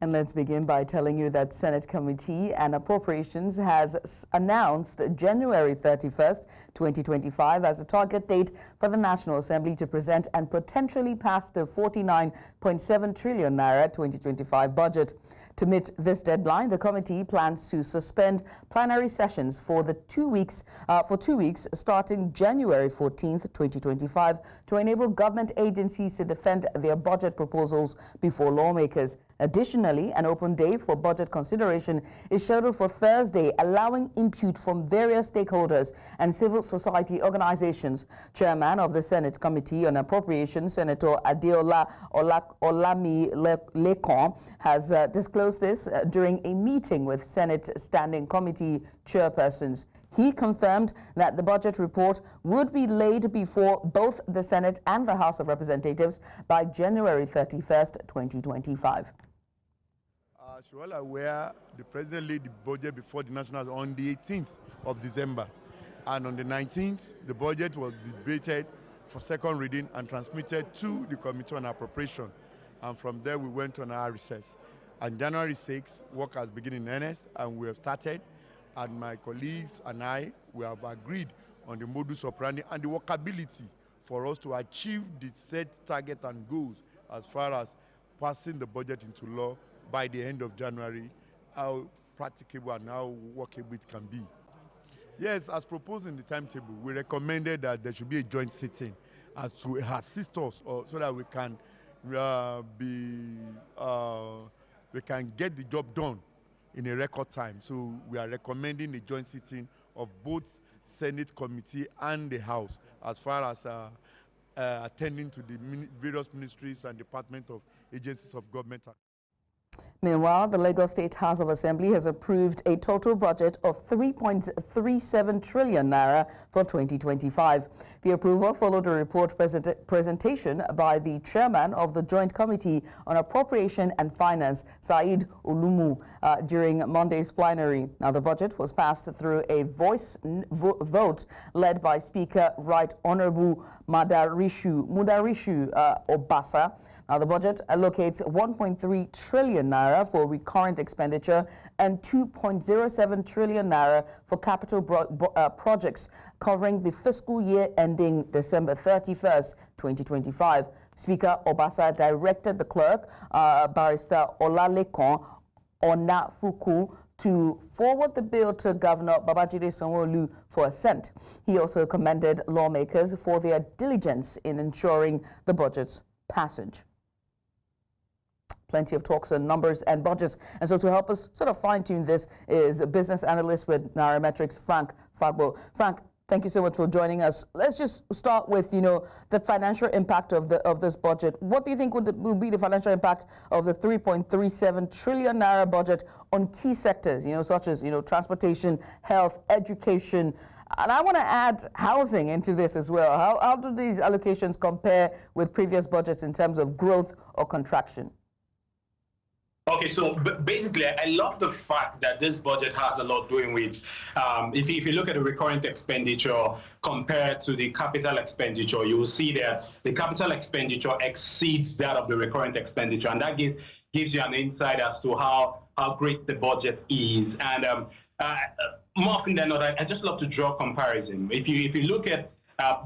And let's begin by telling you that Senate Committee on Appropriations has announced January 31st, 2025 as a target date for the National Assembly to present and potentially pass the 49.7 trillion naira 2025 budget. To meet this deadline, the committee plans to suspend plenary sessions for 2 weeks starting January 14th, 2025 to enable government agencies to defend their budget proposals before lawmakers. Additionally, an open day for budget consideration is scheduled for Thursday, allowing input from various stakeholders and civil society organizations. Chairman of the Senate Committee on Appropriations, Senator Adeola Olamilekan, has disclosed this during a meeting with Senate Standing Committee chairpersons. He confirmed that the budget report would be laid before both the Senate and the House of Representatives by January 31st, 2025. As you all are aware, the President laid the budget before the Nationals on the 18th of December. And on the 19th, the budget was debated for second reading and transmitted to the Committee on Appropriation. And from there, we went on our recess. On January 6th, work has begun in earnest, and we have started. And my colleagues and I, we have agreed on the modus operandi and the workability for us to achieve the set target and goals as far as passing the budget into law by the end of January, how practicable and how workable it can be. Yes, as proposed in the timetable, we recommended that there should be a joint sitting as to assist us so that we can we can get the job done in a record time. So we are recommending a joint sitting of both Senate Committee and the House as far as attending to the various ministries and departments of agencies of government. Meanwhile, the Lagos State House of Assembly has approved a total budget of 3.37 trillion naira for 2025. The approval followed a report presentation by the chairman of the Joint Committee on Appropriation and Finance, Said Olumu, during Monday's plenary. Now, the budget was passed through a voice vote led by Speaker Right Honorable Mudarishu Obasa. Now, the budget allocates 1.3 trillion naira for recurrent expenditure and 2.07 trillion naira for capital projects covering the fiscal year ending December 31st, 2025. Speaker Obasa directed the clerk, Barrister Olalekan Onafuku, to forward the bill to Governor Babajide Sanwo-Olu for assent. He also commended lawmakers for their diligence in ensuring the budget's passage. Plenty of talks on numbers and budgets. And so to help us sort of fine-tune this is a business analyst with Nairametrics, Frank Fagbo. Frank, thank you so much for joining us. Let's just start with, the financial impact of this budget. What do you think will be the financial impact of the 3.37 trillion naira budget on key sectors, such as, transportation, health, education? And I want to add housing into this as well. How do these allocations compare with previous budgets in terms of growth or contraction? Okay, so basically, I love the fact that this budget has a lot doing with, if you look at the recurrent expenditure compared to the capital expenditure, you will see that the capital expenditure exceeds that of the recurrent expenditure, and that gives you an insight as to how great the budget is. And more often than not, I just love to draw comparison. If you look at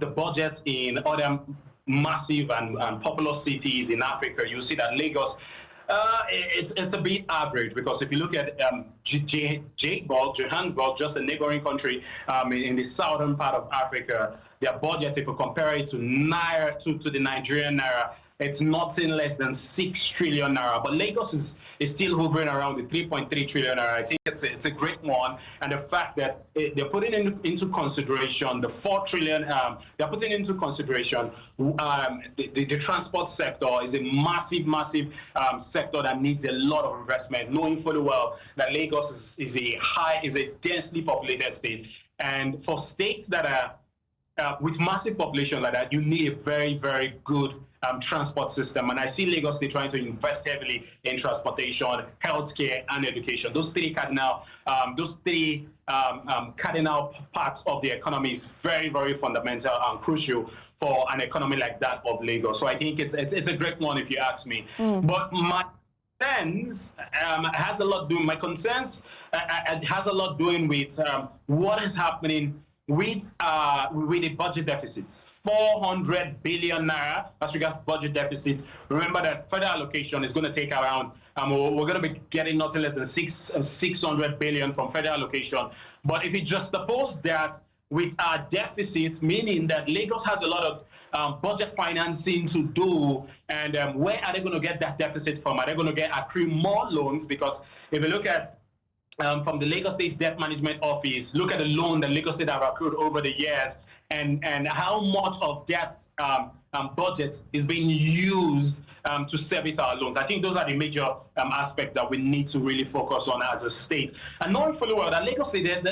the budget in other massive and populous cities in Africa, you see that Lagos, it's a bit average, because if you look at Johannesburg, just a neighboring country in the southern part of Africa, their budget, if you compare it to the Nigerian naira, it's nothing less than 6 trillion naira. But Lagos is still hovering around the 3.3 trillion naira. I think it's a great one. And the fact that they're putting into consideration the 4 trillion, they're putting into consideration the transport sector is a massive sector that needs a lot of investment, knowing fully well that Lagos is a densely populated state. And for states that are with massive population like that, you need a very, very good transport system. And I see Lagos State trying to invest heavily in transportation, healthcare, and education. Those three cardinal parts of the economy is very, very fundamental and crucial for an economy like that of Lagos. So I think it's a great one if you ask me. But my concerns has a lot doing. My concerns has a lot doing with what is happening with the budget deficits. 400 billion naira as regards budget deficit. Remember that federal allocation is going to take around. We're going to be getting nothing less than 600 billion from federal allocation. But if you just suppose that with our deficit, meaning that Lagos has a lot of budget financing to do, and where are they going to get that deficit from? Are they going to accrue more loans? Because if you look at from the Lagos State Debt Management Office, look at the loan that Lagos State have accrued over the years, and how much of that budget is being used to service our loans. I think those are the major aspects that we need to really focus on as a state. And knowing fully well that Lagos State,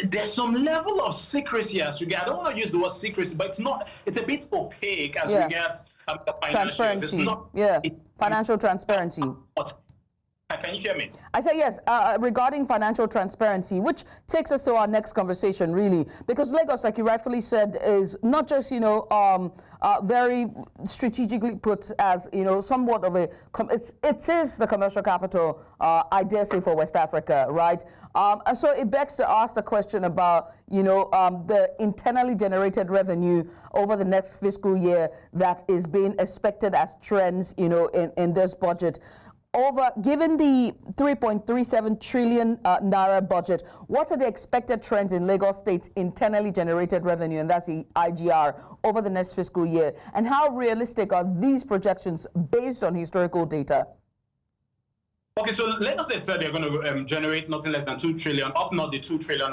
there's some level of secrecy as regards. I don't want to use the word secrecy, but it's a bit opaque as regards the transparency. Financial transparency. Can you hear me? I say yes, regarding financial transparency, which takes us to our next conversation, really, because Lagos, like you rightfully said, is not just, very strategically put as, somewhat of a, it is the commercial capital, I dare say, for West Africa, right? And so it begs to ask the question about, the internally generated revenue over the next fiscal year that is being expected as trends, in this budget. Given the 3.37 trillion naira budget, what are the expected trends in Lagos State's internally generated revenue, and that's the IGR, over the next fiscal year? And how realistic are these projections based on historical data? Okay, so Lagos State said they're going to generate nothing less than 2 trillion, up not the 2 trillion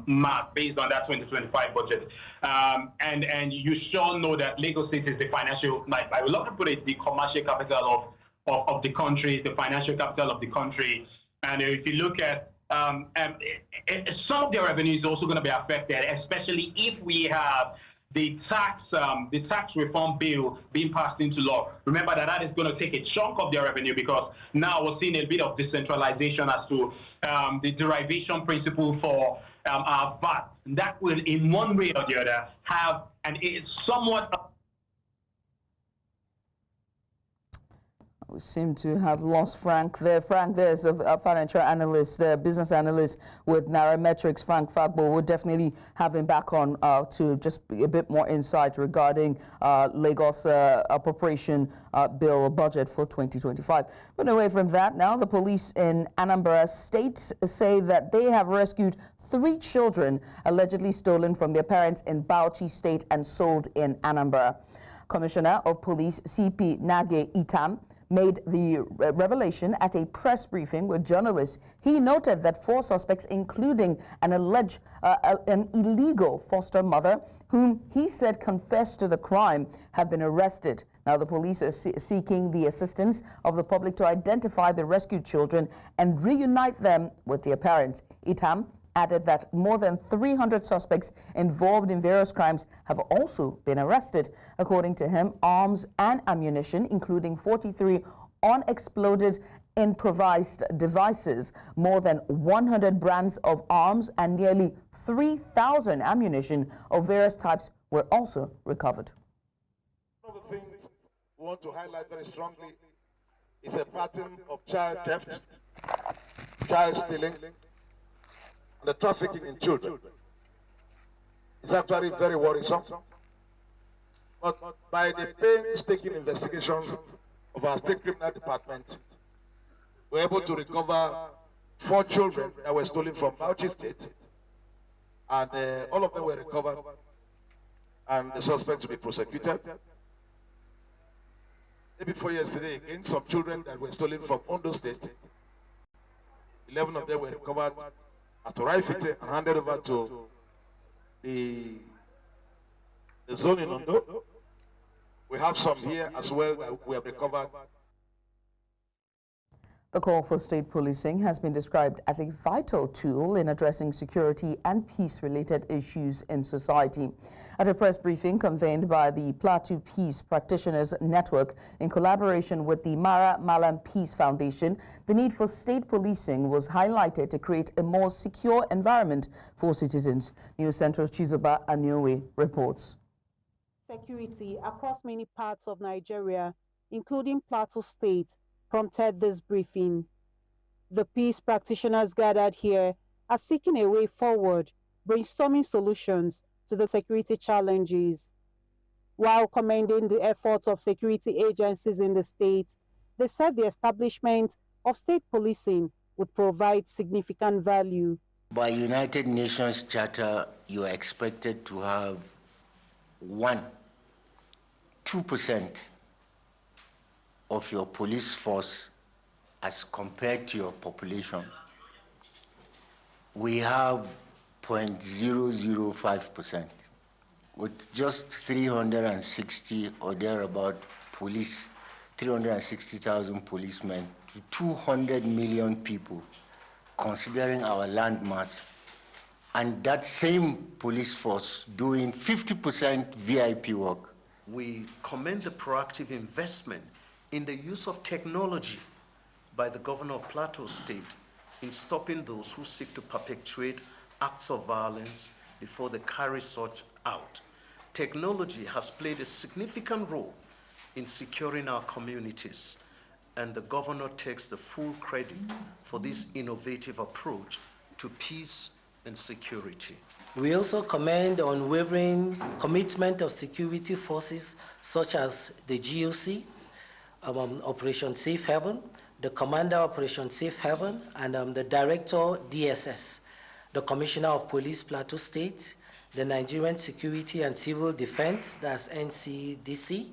mark based on that 2025 budget. And you sure know that Lagos State is the financial, I would love to put it, the commercial capital of the country, is the financial capital of the country. And if you look at some of their revenue is also going to be affected, especially if we have the tax reform bill being passed into law. Remember that is going to take a chunk of their revenue, because now we're seeing a bit of decentralization as to the derivation principle for our VAT. That will, in one way or the other, have somewhat. We seem to have lost Frank there. Frank there is a financial analyst, business analyst with Nairametrics. Frank Fagbo, we'll definitely have him back on to just be a bit more insight regarding Lagos appropriation bill budget for 2025. But away from that, now the police in Anambra State say that they have rescued 3 children allegedly stolen from their parents in Bauchi State and sold in Anambra. Commissioner of Police CP Nage Itam made the revelation at a press briefing with journalists. He noted that 4 suspects, including an illegal foster mother, whom he said confessed to the crime, have been arrested. Now, the police are seeking the assistance of the public to identify the rescued children and reunite them with their parents. Itam added that more than 300 suspects involved in various crimes have also been arrested. According to him, arms and ammunition, including 43 unexploded improvised devices, more than 100 brands of arms, and nearly 3,000 ammunition of various types were also recovered. One of the things we want to highlight very strongly is a pattern of child theft, child stealing, and the trafficking in children. It's actually very worrisome. But by the painstaking investigations of our state criminal department, we were able to recover 4 children that were stolen from Bauchi State, and all of them were recovered, and the suspects will be prosecuted. Day before yesterday, again, some children that were stolen from Ondo State, 11 of them were recovered at Oraifite and handed over to the zone in Ondo. We have some here as well that we have recovered. The call for state policing has been described as a vital tool in addressing security and peace-related issues in society. At a press briefing convened by the Plateau Peace Practitioners Network in collaboration with the Mara Malam Peace Foundation, the need for state policing was highlighted to create a more secure environment for citizens. News Central's Chizoba Anyowe reports. Security across many parts of Nigeria including Plateau State, prompted this briefing. The peace practitioners gathered here are seeking a way forward, brainstorming solutions to the security challenges. While commending the efforts of security agencies in the state, they said the establishment of state policing would provide significant value. By United Nations Charter, you are expected to have 2% of your police force as compared to your population. We have 0.005%, with just 360 or thereabout police, 360,000 policemen to 200 million people, considering our land mass, and that same police force doing 50% VIP work. We commend the proactive investment in the use of technology by the governor of Plateau State in stopping those who seek to perpetuate acts of violence before they carry such out. Technology has played a significant role in securing our communities, and the governor takes the full credit for this innovative approach to peace and security. We also commend the unwavering commitment of security forces such as the GOC, Operation Safe Haven, the Commander Operation Safe Haven, and the Director DSS, the Commissioner of Police Plateau State, the Nigerian Security and Civil Defense, that's NCDC,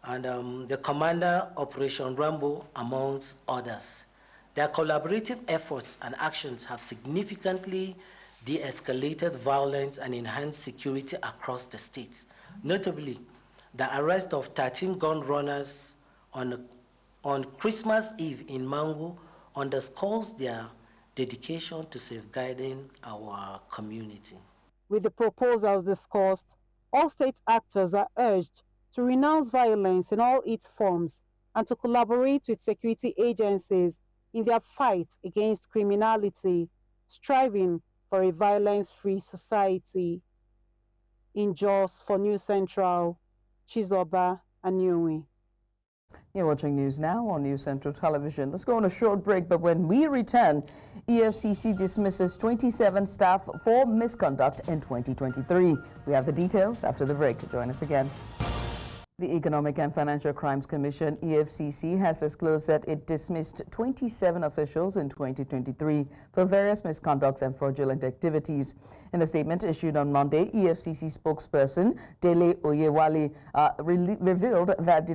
and the Commander Operation Rambo, amongst others. Their collaborative efforts and actions have significantly de-escalated violence and enhanced security across the states. Notably, the arrest of 13 gun runners on Christmas Eve in Mango underscores their dedication to safeguarding our community. With the proposals discussed, all state actors are urged to renounce violence in all its forms and to collaborate with security agencies in their fight against criminality, striving for a violence-free society. In Jos for News Central, Chizoba Anyuwe. You're watching News Now on News Central Television. Let's go on a short break, but when we return, EFCC dismisses 27 staff for misconduct in 2023. We have the details after the break. Join us again. The Economic and Financial Crimes Commission, EFCC, has disclosed that it dismissed 27 officials in 2023 for various misconducts and fraudulent activities. In a statement issued on Monday, EFCC spokesperson Dele Oyewale revealed that the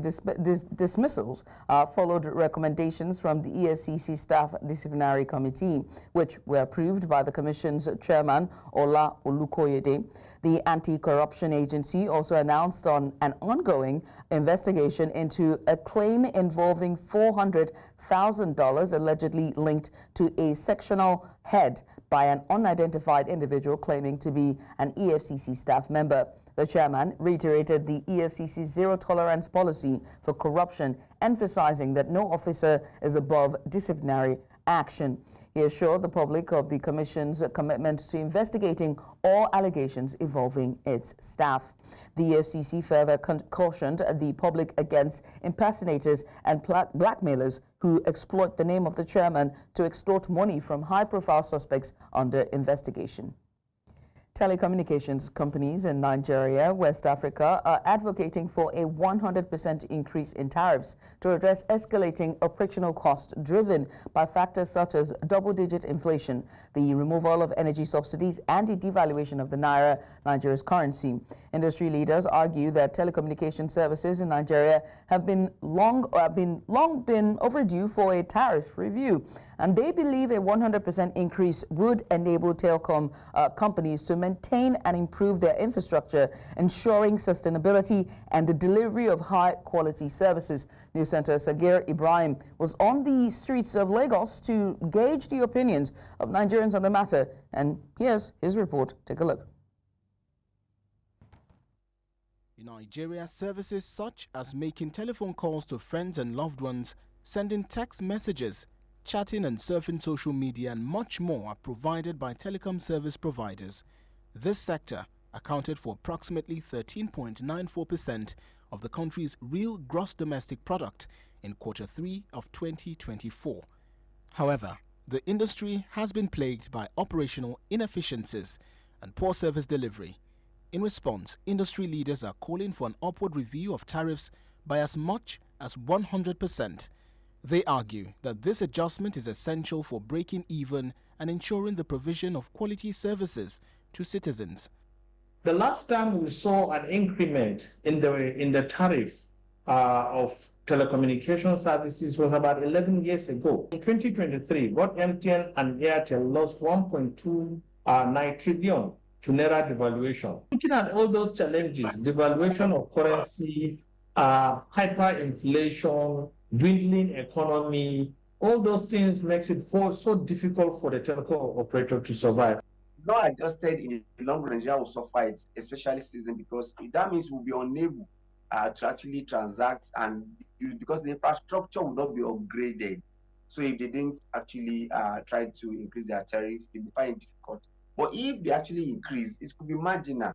dismissals followed recommendations from the EFCC Staff Disciplinary Committee, which were approved by the Commission's chairman, Ola Olukoyede. The Anti-Corruption Agency also announced on an ongoing investigation into a claim involving $400,000 allegedly linked to a sectional head by an unidentified individual claiming to be an EFCC staff member. The chairman reiterated the EFCC's zero-tolerance policy for corruption, emphasizing that no officer is above disciplinary action. He assured the public of the Commission's commitment to investigating all allegations involving its staff. The EFCC further cautioned the public against impersonators and blackmailers who exploit the name of the chairman to extort money from high-profile suspects under investigation. Telecommunications companies in Nigeria, West Africa, are advocating for a 100% increase in tariffs to address escalating operational costs driven by factors such as double-digit inflation, the removal of energy subsidies, and the devaluation of the naira, Nigeria's currency. Industry leaders argue that telecommunication services in Nigeria have long been overdue for a tariff review, and they believe a 100% increase would enable telecom companies to maintain and improve their infrastructure, ensuring sustainability and the delivery of high-quality services. News Center Sagir Ibrahim was on the streets of Lagos to gauge the opinions of Nigerians on the matter, and here's his report. Take a look. In Nigeria, services such as making telephone calls to friends and loved ones, sending text messages, chatting and surfing social media, and much more are provided by telecom service providers. This sector accounted for approximately 13.94% of the country's real gross domestic product in Q3 of 2024. However, the industry has been plagued by operational inefficiencies and poor service delivery. In response, industry leaders are calling for an upward review of tariffs by as much as 100%. They argue that this adjustment is essential for breaking even and ensuring the provision of quality services to citizens. The last time we saw an increment in the tariff of telecommunication services was about 11 years ago. In 2023, both MTN and Airtel lost 1.29 trillion to Naira devaluation. Looking at all those challenges, devaluation of currency, hyperinflation, dwindling economy, all those things makes it so difficult for the telco operator to survive. Not adjusted in the long run, Nigeria will suffer it, especially citizens, because that means we'll be unable to actually transact, and because the infrastructure will not be upgraded. So if they didn't actually try to increase their tariff, they'll be finding it difficult. But if they actually increase, it could be marginal.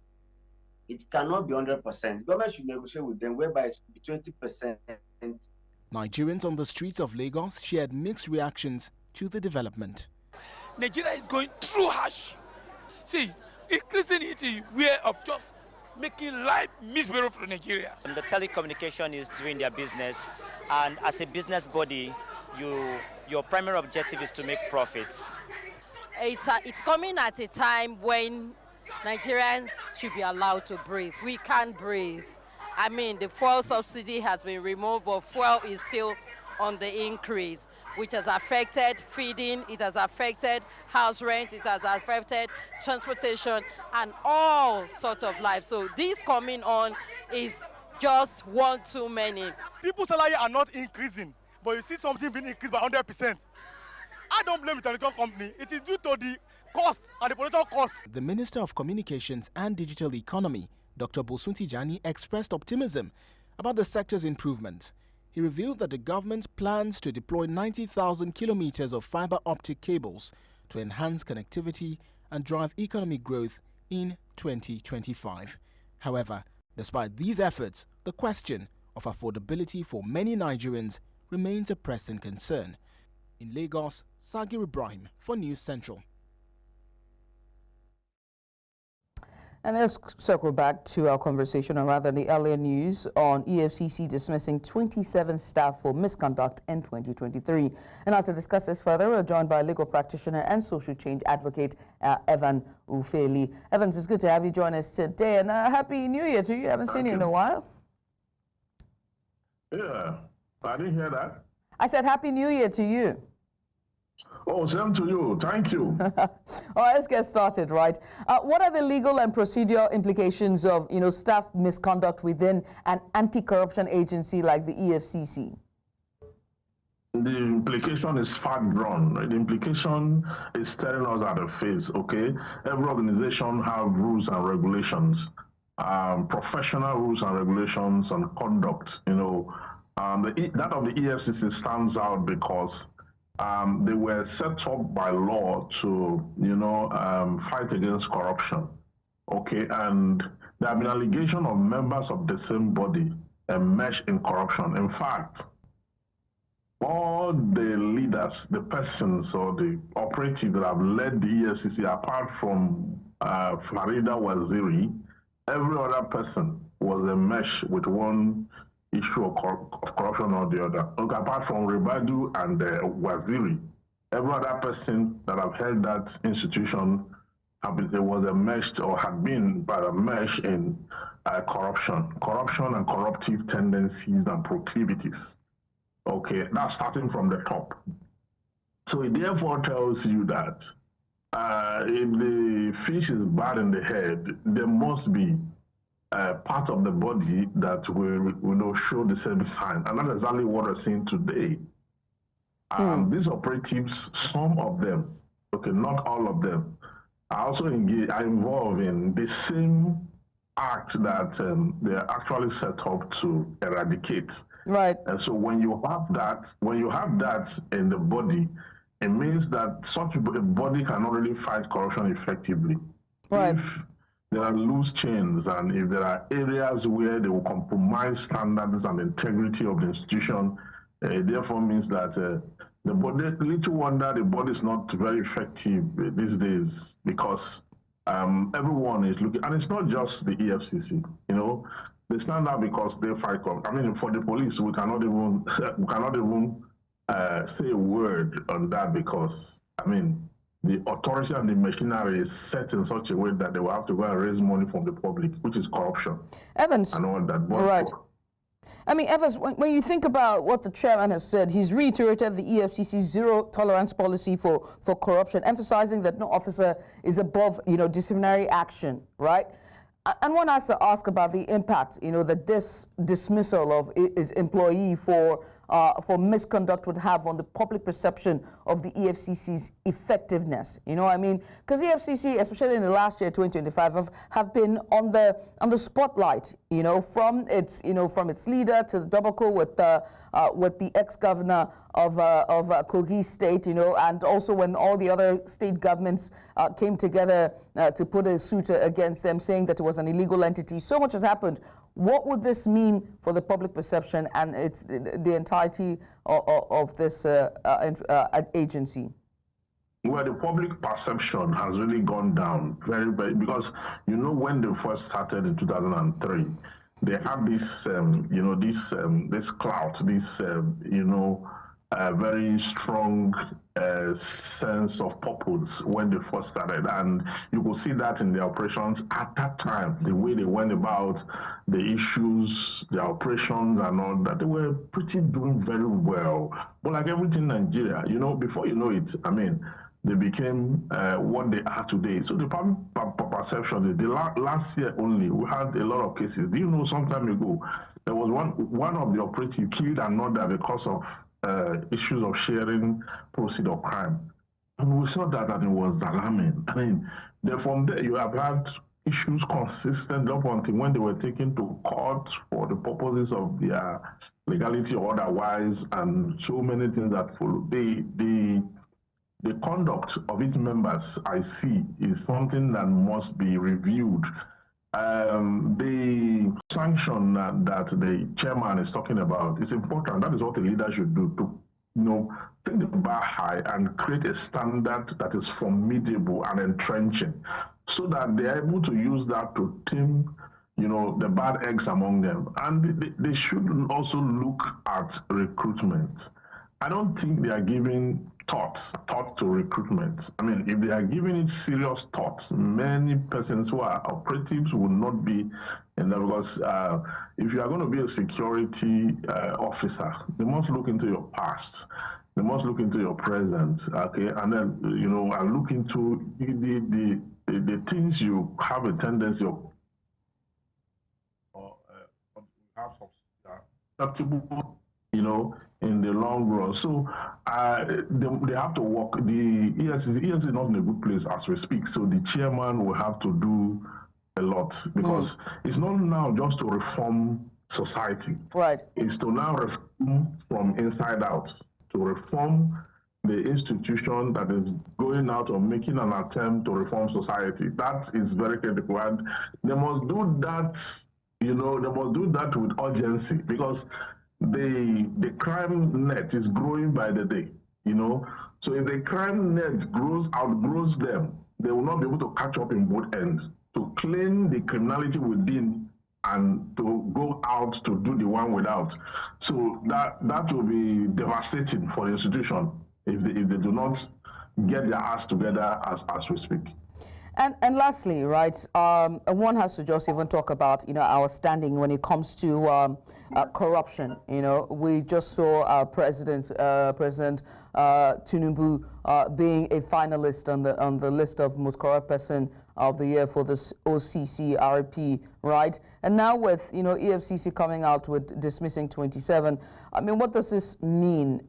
It cannot be 100%. Government should negotiate with them, whereby it should be 20%. Nigerians on the streets of Lagos shared mixed reactions to the development. Nigeria is going through harsh. See, increasing it is way of just making life miserable for Nigeria. The telecommunication is doing their business, and as a business body, your primary objective is to make profits. It's coming at a time when Nigerians should be allowed to breathe. We can't breathe. I mean, the fuel subsidy has been removed, but fuel is still on the increase, which has affected feeding, it has affected house rent, it has affected transportation, and all sorts of life. So this coming on is just one too many. People's salaries are not increasing, but you see something being increased by 100%. I don't blame the telecom company. It is due to the cost and the political cost. The Minister of Communications and Digital Economy, Dr. Bosun Tijani, expressed optimism about the sector's improvement. He revealed that the government plans to deploy 90,000 kilometers of fiber optic cables to enhance connectivity and drive economic growth in 2025. However, despite these efforts, the question of affordability for many Nigerians remains a pressing concern. In Lagos, Sagir Ibrahim for News Central. And let's circle back to our conversation, or rather the earlier news on EFCC dismissing 27 staff for misconduct in 2023. And now to discuss this further, we're joined by legal practitioner and social change advocate Evan Ufeli. Evans, it's good to have you join us today, and Happy New Year to you. I haven't seen you in a while. Yeah, I didn't hear that. I said Happy New Year to you. Oh, same to you. Thank you. All right, let's get started, right? What are the legal and procedural implications of, staff misconduct within an anti-corruption agency like the EFCC? The implication is far drawn. The implication is staring us at the face, okay? Every organization have rules and regulations, professional rules and regulations on conduct, that of the EFCC stands out because they were set up by law to, fight against corruption. Okay, and there have been allegations of members of the same body enmeshed in corruption. In fact, all the leaders, the persons or the operatives that have led the EFCC, apart from Farida Waziri, every other person was enmeshed with one issue of corruption or the other. Look, apart from Ribadu and Waziri, every other person that have held that institution was enmeshed or had been enmeshed in corruption and corruptive tendencies and proclivities. Okay, that's starting from the top. So it therefore tells you that if the fish is bad in the head, there must be part of the body that will show the same sign. And that's exactly what we're seeing today. These operatives, some of them, okay, not all of them, are also involved in the same act that they're actually set up to eradicate. Right. And so when you have that in the body, it means that such a body cannot really fight corruption effectively. Right. If there are loose chains, and if there are areas where they will compromise standards and integrity of the institution, therefore means that the body, little wonder the body is not very effective these days, because everyone is looking, and it's not just the EFCC, you know, they stand out because they fight crime. I mean, for the police, we cannot even say a word on that, because, I mean, the authority and the machinery is set in such a way that they will have to go and raise money from the public, which is corruption. Evans, and all that. But right. I mean, Evans, when you think about what the chairman has said, he's reiterated the EFCC's zero-tolerance policy for corruption, emphasizing that no officer is above, disciplinary action, right? And one has to ask about the impact, that this dismissal of his employee for misconduct would have on the public perception of the EFCC's effectiveness. You know what I mean? Because the EFCC, especially in the last year, 2025, have been on the spotlight. From its leader to the debacle with the ex-governor of Kogi State, and also when all the other state governments came together to put a suit against them, saying that it was an illegal entity. So much has happened. What would this mean for the public perception and the entirety of this agency? Well, the public perception has really gone down very, very, because, when they first started in 2003, they had this, this clout, this, very strong sense of purpose when they first started, and you could see that in the operations at that time, the way they went about the issues, the operations and all that, they were pretty doing very well. But like everything in Nigeria, before you know it, I mean, they became what they are today. So the public perception is, the last year only, we had a lot of cases. Do you know, some time ago, there was one of the operatives killed another because of issues of sharing proceeds of crime. And we saw that, and it was alarming. I mean, from there, you have had issues consistent up until when they were taken to court for the purposes of their legality or otherwise, and so many things that follow. The conduct of its members, I see, is something that must be reviewed. The sanction that the chairman is talking about is important. That is what a leader should do, to take the bar high and create a standard that is formidable and entrenching, so that they are able to use that to tame the bad eggs among them. And they should also look at recruitment. I don't think they are giving thought to recruitment. I mean, if they are giving it serious thought, many persons who are operatives will not be in there, because if you are going to be a security officer, they must look into your past. They must look into your present, okay, and then and look into the things you have a tendency of have susceptible, in the long run. So they have to work. The EFCC is not in a good place as we speak. So the chairman will have to do a lot, because it's not now just to reform society. Right. It's to now reform from inside out, to reform the institution that is going out or making an attempt to reform society. That is very critical. And they must do that, they must do that with urgency, because the crime net is growing by the day, So if the crime net outgrows them, they will not be able to catch up in both ends, to clean the criminality within and to go out to do the one without. So that will be devastating for the institution if they do not get their ass together as we speak. And lastly, right, one has to just even talk about, our standing when it comes to corruption. We just saw President Tinubu being a finalist on the list of most corrupt person of the year for this OCCRP, right? And now with, EFCC coming out with dismissing 27, I mean, what does this mean,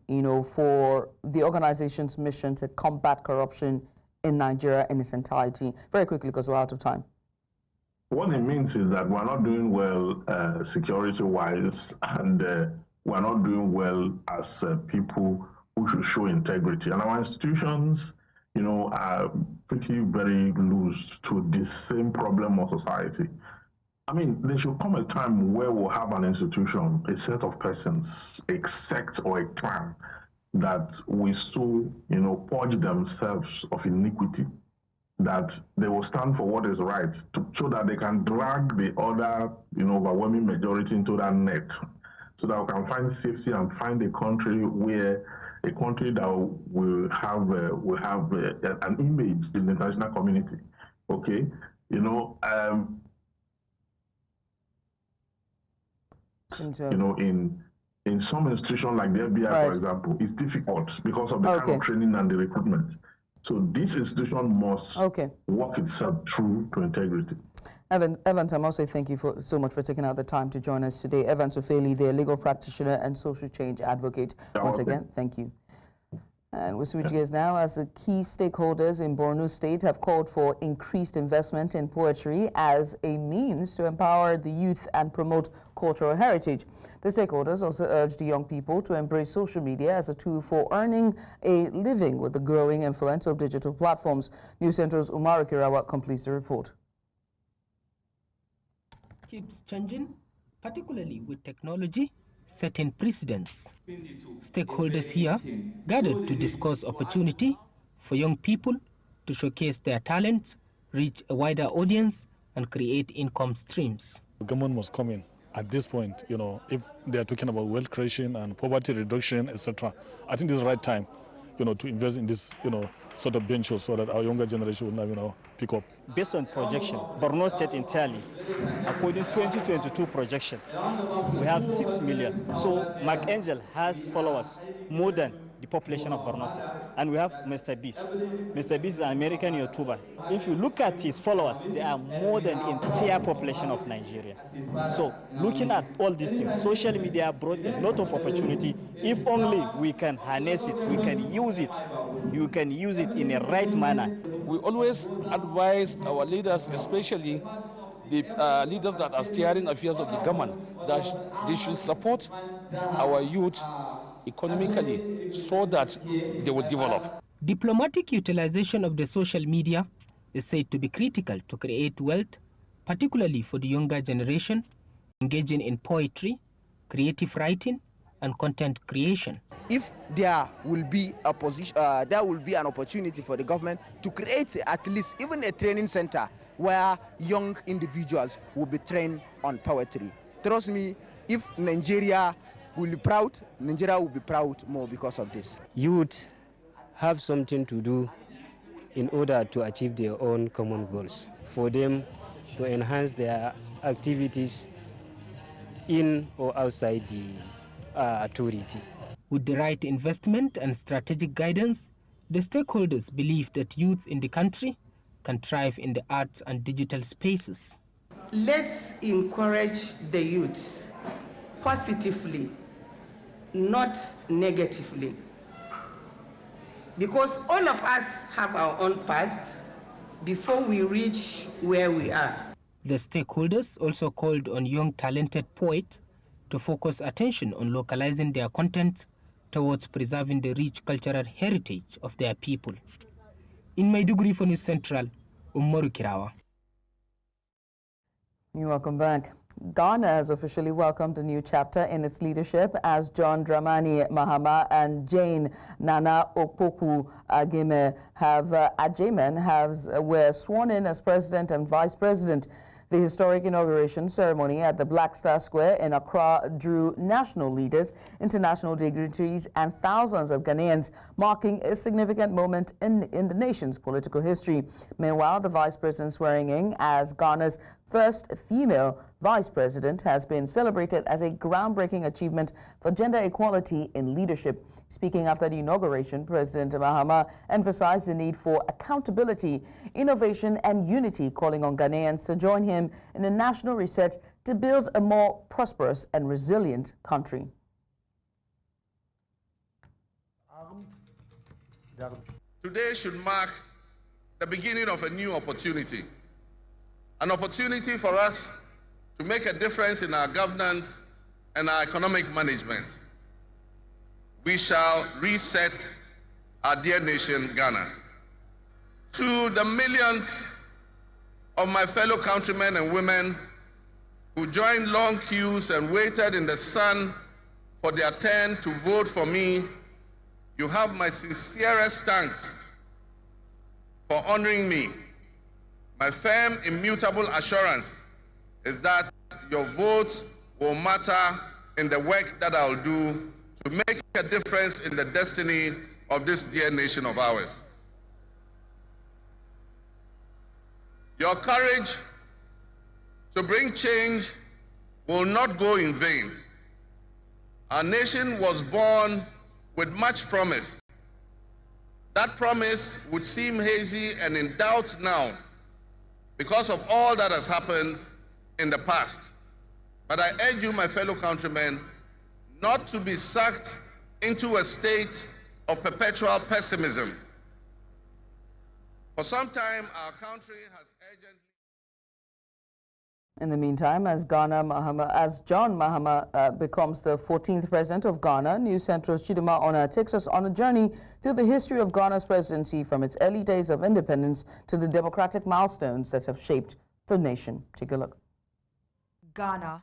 for the organization's mission to combat corruption in Nigeria in its entirety? Very quickly, because we're out of time. What it means is that we're not doing well security-wise, and we're not doing well as people who should show integrity. And our institutions, are pretty very loose to this same problem of society. I mean, there should come a time where we'll have an institution, a set of persons, a sect or a clan that will so, purge themselves of iniquity, that they will stand for what is right, so that they can drag the other, overwhelming majority into that net, so that we can find safety and find a country that will have an image in the international community. Okay, in some institutions like the FBI, right, for example, it's difficult because of the kind of training and the recruitment. So this institution must work itself through to integrity. Evans, I must say thank you so much for taking out the time to join us today. Evans Ofeli, the legal practitioner and social change advocate. Once again, thank you. And we'll switch gears now, as the key stakeholders in Borno State have called for increased investment in poetry as a means to empower the youth and promote cultural heritage. The stakeholders also urged young people to embrace social media as a tool for earning a living with the growing influence of digital platforms. News Central's Umaru Kirawa completes the report. Keeps changing, particularly with technology setting precedents. Stakeholders here gathered to discuss opportunity for young people to showcase their talents, reach a wider audience, and create income streams. The government must come in at this point, if they are talking about wealth creation and poverty reduction, etc. I think this is the right time, to invest in this, sort of ventures so that our younger generation will now, pick up. Based on projection, Borno State entirely, according to 2022 projection, we have 6 million. So Mark Angel has followers more than the population of Borno State. And we have Mr. Beast. Mr. Beast is an American YouTuber. If you look at his followers, they are more than the entire population of Nigeria. So looking at all these things, social media brought a lot of opportunity. If only we can harness it, we can use it. You can use it in a right manner. We always advise our leaders, especially the leaders that are steering affairs of the government, that they should support our youth economically so that they will develop. Diplomatic utilization of the social media is said to be critical to create wealth, particularly for the younger generation, engaging in poetry, creative writing, and content creation. If there will be an opportunity for the government to create at least even a training center where young individuals will be trained on poetry. Trust me, if Nigeria will be proud, Nigeria will be proud more because of this. Youth have something to do in order to achieve their own common goals. For them to enhance their activities in or outside the authority. With the right investment and strategic guidance, the stakeholders believe that youth in the country can thrive in the arts and digital spaces. Let's encourage the youth positively, not negatively. Because all of us have our own past before we reach where we are. The stakeholders also called on young talented poets to focus attention on localizing their content towards preserving the rich cultural heritage of their people. In Maiduguri for News Central, Umaru Kirawa. You're welcome back. Ghana has officially welcomed a new chapter in its leadership as John Dramani Mahama and Jane Naana Opoku-Agyemang were sworn in as president and vice president. The historic inauguration ceremony at the Black Star Square in Accra drew national leaders, international dignitaries, and thousands of Ghanaians, marking a significant moment in the nation's political history. Meanwhile, the vice president swearing in as Ghana's first female vice president has been celebrated as a groundbreaking achievement for gender equality in leadership. Speaking after the inauguration, President Mahama emphasized the need for accountability, innovation, and unity, calling on Ghanaians to join him in a national reset to build a more prosperous and resilient country. Today should mark the beginning of a new opportunity, an opportunity for us to make a difference in our governance and our economic management. We shall reset our dear nation, Ghana. To the millions of my fellow countrymen and women who joined long queues and waited in the sun for their turn to vote for me, you have my sincerest thanks for honoring me. My firm, immutable assurance is that your votes will matter in the work that I'll do to make a difference in the destiny of this dear nation of ours. Your courage to bring change will not go in vain. Our nation was born with much promise. That promise would seem hazy and in doubt now because of all that has happened in the past. But I urge you, my fellow countrymen, not to be sucked into a state of perpetual pessimism. For some time, our country has urgently... In the meantime, as John Mahama becomes the 14th president of Ghana, News Central's Chidima Ona takes us on a journey through the history of Ghana's presidency from its early days of independence to the democratic milestones that have shaped the nation. Take a look. Ghana,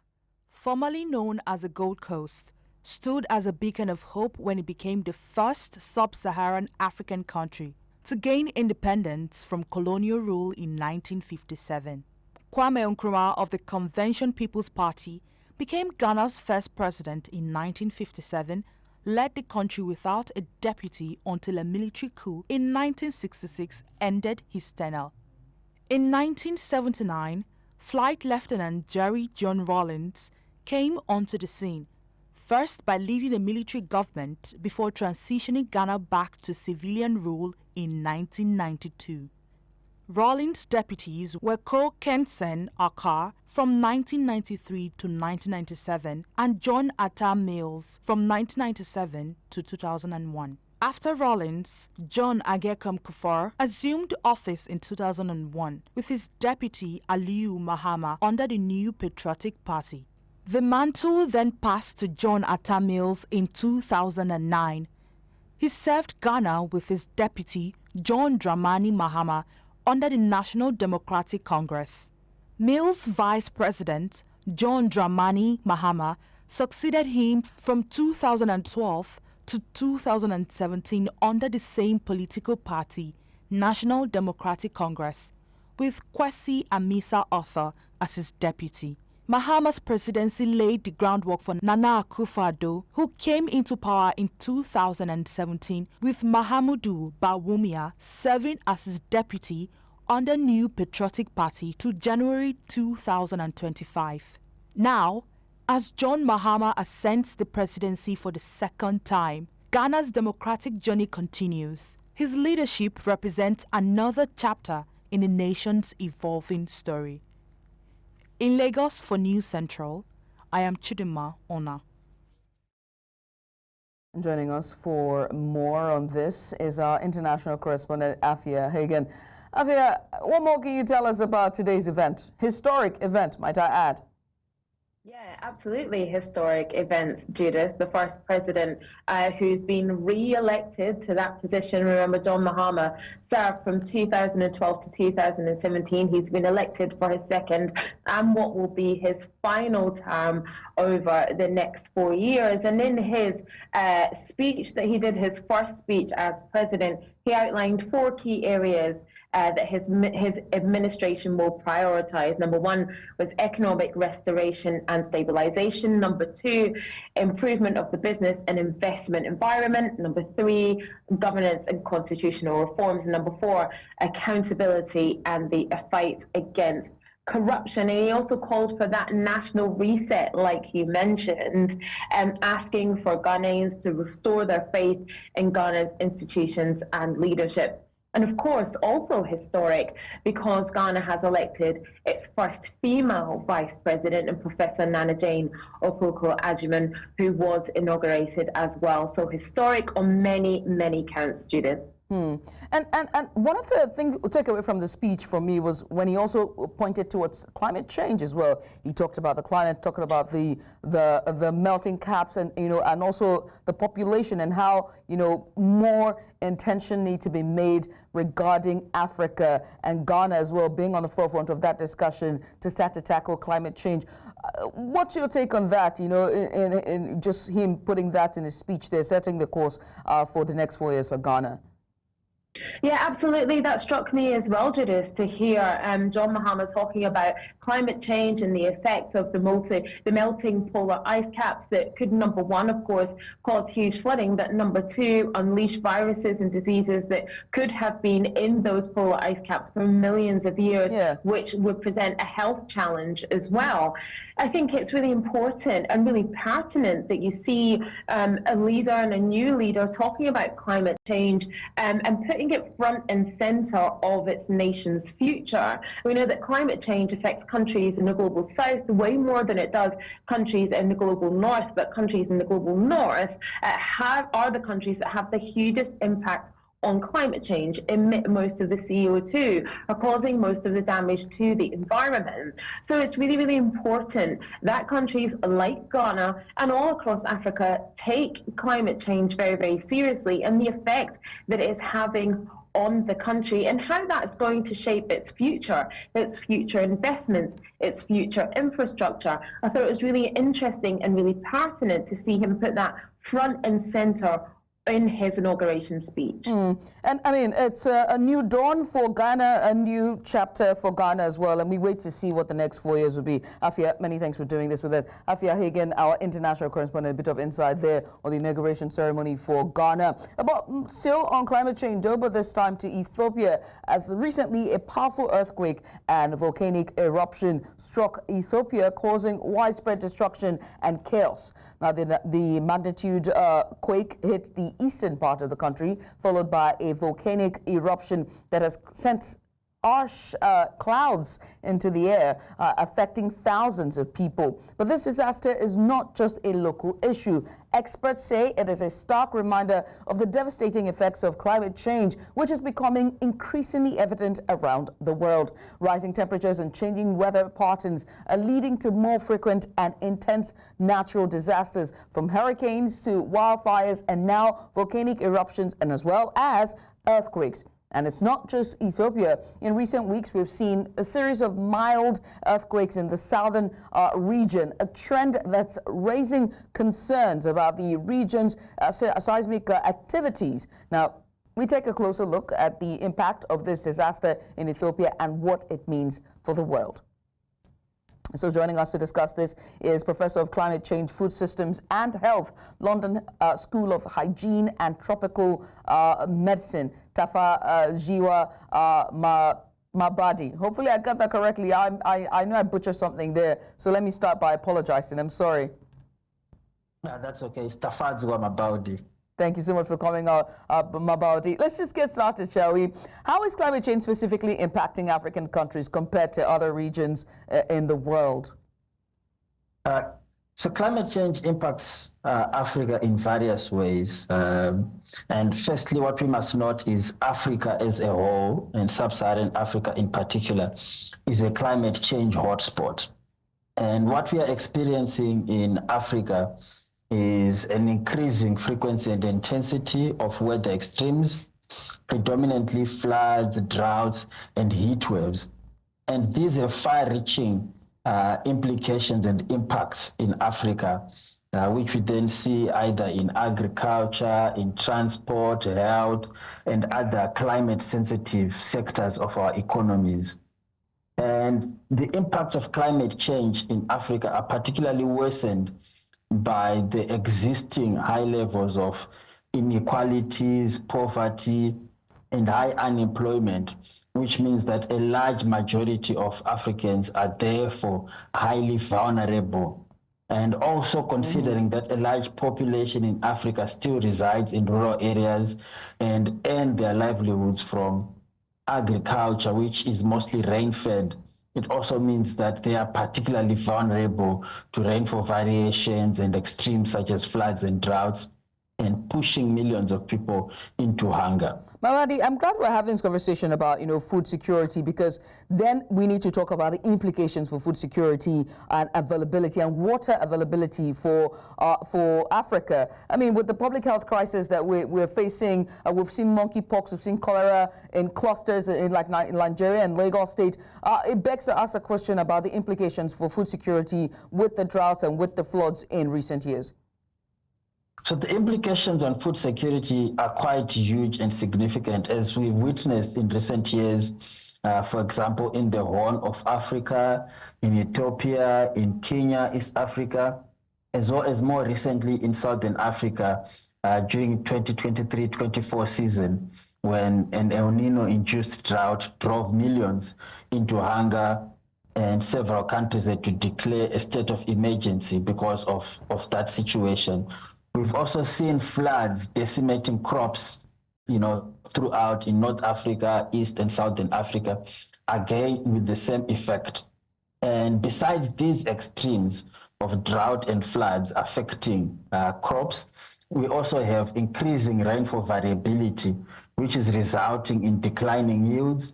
formerly known as the Gold Coast, stood as a beacon of hope when it became the first sub-Saharan African country to gain independence from colonial rule in 1957. Kwame Nkrumah of the Convention People's Party became Ghana's first president in 1957, led the country without a deputy until a military coup in 1966 ended his tenure. In 1979, Flight Lieutenant Jerry John Rawlings came onto the scene, first by leading a military government before transitioning Ghana back to civilian rule in 1992. Rawlings' deputies were Ko Kensen Akar from 1993 to 1997 and John Atta Mills from 1997 to 2001. After Rawlings, John Agyemang Kufuor assumed office in 2001 with his deputy Aliyu Mahama under the New Patriotic Party. The mantle then passed to John Atta Mills in 2009. He served Ghana with his deputy John Dramani Mahama under the National Democratic Congress. Mills' vice president, John Dramani Mahama, succeeded him from 2012 to 2017 under the same political party, National Democratic Congress, with Kwesi Amisa-Arthur as his deputy. Mahama's presidency laid the groundwork for Nana Akufo-Addo, who came into power in 2017 with Mahamudu Bawumia serving as his deputy under New Patriotic Party to January 2025. Now, as John Mahama ascends the presidency for the second time, Ghana's democratic journey continues. His leadership represents another chapter in the nation's evolving story. In Lagos for News Central, I am Chidima Ona. Joining us for more on this is our international correspondent, Afia Hagen. Afia, what more can you tell us about today's event? Historic event, might I add. Yeah, absolutely historic events, Judith. The first president who's been re-elected to that position. Remember, John Mahama served from 2012 to 2017. He's been elected for his second and what will be his final term over the next 4 years. And in his speech that he did, his first speech as president, he outlined 4 key areas that his administration will prioritize. Number 1 was economic restoration and stabilization. Number 2, improvement of the business and investment environment. Number 3, governance and constitutional reforms. And number 4, accountability and the fight against corruption. And he also called for that national reset, like you mentioned, asking for Ghanaians to restore their faith in Ghana's institutions and leadership. And of course, also historic because Ghana has elected its first female vice president and Professor Nana Jane Opoku-Agyemang, who was inaugurated as well. So historic on many, many counts, Judith. And one of the things to take away from the speech for me was when he also pointed towards climate change as well. He talked about the climate, talking about the melting caps, and and also the population, and how more intention need to be made regarding Africa and Ghana as well, being on the forefront of that discussion to start to tackle climate change. What's your take on that, in just him putting that in his speech there, setting the course for the next 4 years for Ghana? Yeah, absolutely. That struck me as well, Judith, to hear John Mahama talking about climate change and the effects of the melting polar ice caps that could, number one, of course, cause huge flooding, but number two, unleash viruses and diseases that could have been in those polar ice caps for millions of years, which would present a health challenge as well. I think it's really important and really pertinent that you see a leader and a new leader talking about climate change and putting it front and center of its nation's future. We know that climate change affects countries in the global south way more than it does countries in the global north, but countries in the global north are the countries that have the hugest impact on climate change, emit most of the CO2, are causing most of the damage to the environment. So it's really, really important that countries like Ghana and all across Africa take climate change very, very seriously, and the effect that it is having on the country and how that's going to shape its future investments, its future infrastructure. I thought it was really interesting and really pertinent to see him put that front and center in his inauguration speech. And I mean, it's a new dawn for Ghana, a new chapter for Ghana as well, and we wait to see what the next 4 years will be. Afia, many thanks for doing this with us. Afia Hagen, our international correspondent, a bit of insight there on the inauguration ceremony for Ghana. Still on climate change, though, but this time to Ethiopia, as recently a powerful earthquake and volcanic eruption struck Ethiopia, causing widespread destruction and chaos. Now, the magnitude quake hit the eastern part of the country, followed by a volcanic eruption that has sent harsh clouds into the air, affecting thousands of people. But this disaster is not just a local issue. Experts say it is a stark reminder of the devastating effects of climate change, which is becoming increasingly evident around the world. Rising temperatures and changing weather patterns are leading to more frequent and intense natural disasters, from hurricanes to wildfires and now volcanic eruptions, and as well as earthquakes. And it's not just Ethiopia. In recent weeks, we've seen a series of mild earthquakes in the southern region, a trend that's raising concerns about the region's seismic activities. Now, we take a closer look at the impact of this disaster in Ethiopia and what it means for the world. So joining us to discuss this is Professor of Climate Change, Food Systems and Health, London School of Hygiene and Tropical Medicine, Tafa Jiwa Mabadi. Hopefully I got that correctly. I know I butchered something there, so let me start by apologizing. I'm sorry. No, that's okay. It's Tafa Jiwa Mabadi. Thank you so much for coming out, Mabadi. Let's just get started, shall we? How is climate change specifically impacting African countries compared to other regions in the world? So climate change impacts Africa in various ways. And firstly, what we must note is Africa as a whole, and sub-Saharan Africa in particular, is a climate change hotspot. And what we are experiencing in Africa is an increasing frequency and intensity of weather extremes, predominantly floods, droughts, and heat waves. And these have far-reaching implications and impacts in Africa, which we then see either in agriculture, in transport, health, and other climate-sensitive sectors of our economies. And the impacts of climate change in Africa are particularly worsened by the existing high levels of inequalities, poverty, and high unemployment, which means that a large majority of Africans are therefore highly vulnerable. And also considering that a large population in Africa still resides in rural areas and earn their livelihoods from agriculture, which is mostly rain-fed, it also means that they are particularly vulnerable to rainfall variations and extremes such as floods and droughts. and pushing millions of people into hunger. Mahama, I'm glad we're having this conversation about, food security, because then we need to talk about the implications for food security and availability and water availability for Africa. I mean, with the public health crisis that we're facing, we've seen monkeypox, we've seen cholera in clusters in Nigeria and Lagos State. It begs to ask a question about the implications for food security with the droughts and with the floods in recent years. So the implications on food security are quite huge and significant, as we've witnessed in recent years, for example, in the Horn of Africa, in Ethiopia, in Kenya, East Africa, as well as more recently in Southern Africa during 2023-24 season, when an El Nino-induced drought drove millions into hunger, and several countries had to declare a state of emergency because of that situation. We've also seen floods decimating crops, throughout in North Africa, East and Southern Africa, again with the same effect. And besides these extremes of drought and floods affecting crops, we also have increasing rainfall variability, which is resulting in declining yields.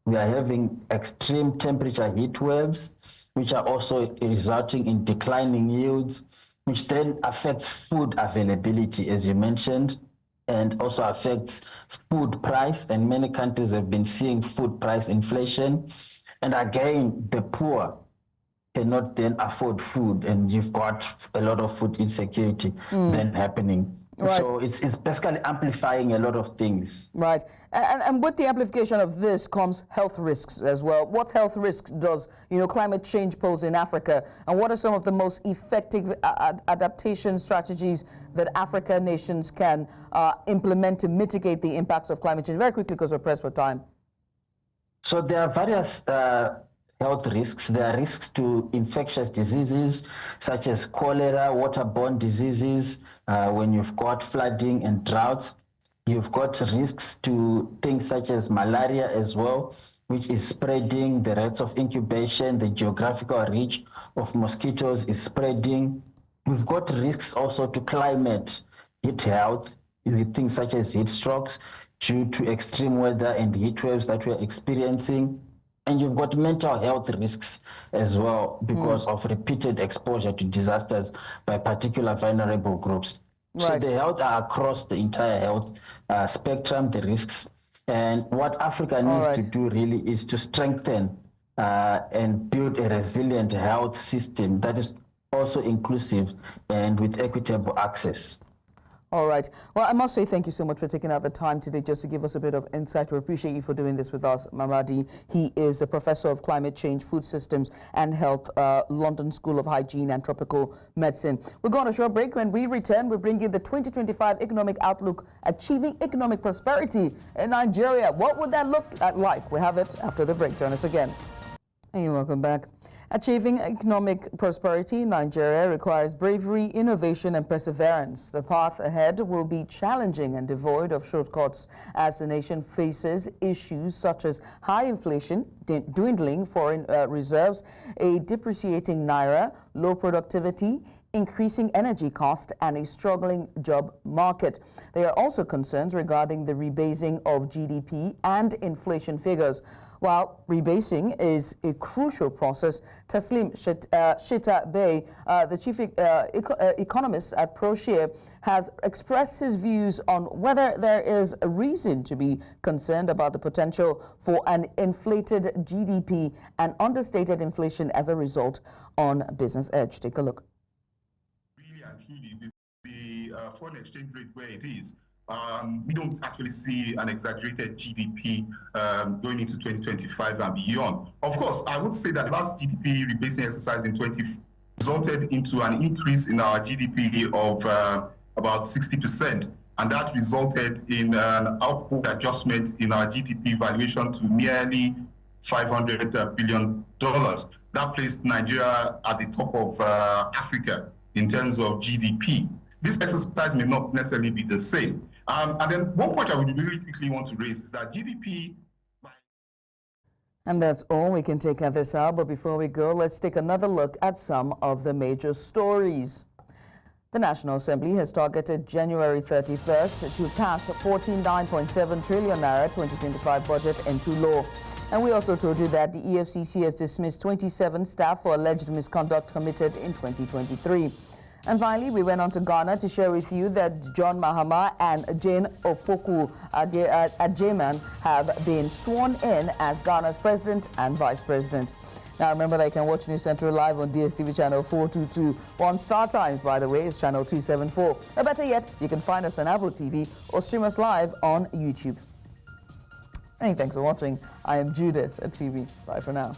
We are having extreme temperature heat waves, which are also resulting in declining yields, which then affects food availability, as you mentioned, and also affects food price. And many countries have been seeing food price inflation. And again, the poor cannot then afford food, and you've got a lot of food insecurity then happening. Right. So it's basically amplifying a lot of things. Right. And with the amplification of this comes health risks as well. What health risks does climate change pose in Africa? And what are some of the most effective adaptation strategies that African nations can implement to mitigate the impacts of climate change? Very quickly, because we're pressed for time. So there are various health risks. There are risks to infectious diseases such as cholera, waterborne diseases. When you've got flooding and droughts, you've got risks to things such as malaria as well, which is spreading. The rates of incubation, the geographical reach of mosquitoes is spreading. We've got risks also to climate, heat health, with things such as heat strokes due to extreme weather and heat waves that we're experiencing. And you've got mental health risks as well because of repeated exposure to disasters by particular vulnerable groups. Right. So the health are across the entire health spectrum, the risks. And what Africa needs to do really is to strengthen and build a resilient health system that is also inclusive and with equitable access. All right. Well, I must say thank you so much for taking out the time today just to give us a bit of insight. We appreciate you for doing this with us, Mahama. He is the Professor of Climate Change, Food Systems and Health, London School of Hygiene and Tropical Medicine. We're going on a short break. When we return, we bring you the 2025 Economic Outlook, Achieving Economic Prosperity in Nigeria. What would that look like? We have it after the break. Join us again. And you're welcome back. Achieving economic prosperity in Nigeria requires bravery, innovation, and perseverance. The path ahead will be challenging and devoid of shortcuts as the nation faces issues such as high inflation, dwindling foreign reserves, a depreciating naira, low productivity, increasing energy costs, and a struggling job market. There are also concerns regarding the rebasing of GDP and inflation figures. While rebasing is a crucial process, Taslim Shita Bey, the chief economist at ProShare, has expressed his views on whether there is a reason to be concerned about the potential for an inflated GDP and understated inflation as a result on Business Edge. Take a look. Really and truly, with the foreign exchange rate where it is, we don't actually see an exaggerated GDP going into 2025 and beyond. Of course, I would say that the last GDP rebasing exercise in 20 resulted into an increase in our GDP of about 60%, and that resulted in an output adjustment in our GDP valuation to nearly $500 billion. That placed Nigeria at the top of Africa in terms of GDP. This exercise may not necessarily be the same. And then one point I would really quickly want to raise is that GDP... And that's all we can take at this hour. But before we go, let's take another look at some of the major stories. The National Assembly has targeted January 31st to pass 49.7 trillion naira 2025 budget into law. And we also told you that the EFCC has dismissed 27 staff for alleged misconduct committed in 2023. And finally, we went on to Ghana to share with you that John Mahama and Jane Opoku-Agyemang have been sworn in as Ghana's president and vice president. Now, remember that you can watch News Central live on DSTV channel 422. On Star Times, by the way, is channel 274. Or better yet, you can find us on Apple TV or stream us live on YouTube. Many thanks for watching. I am Judith at TV. Bye for now.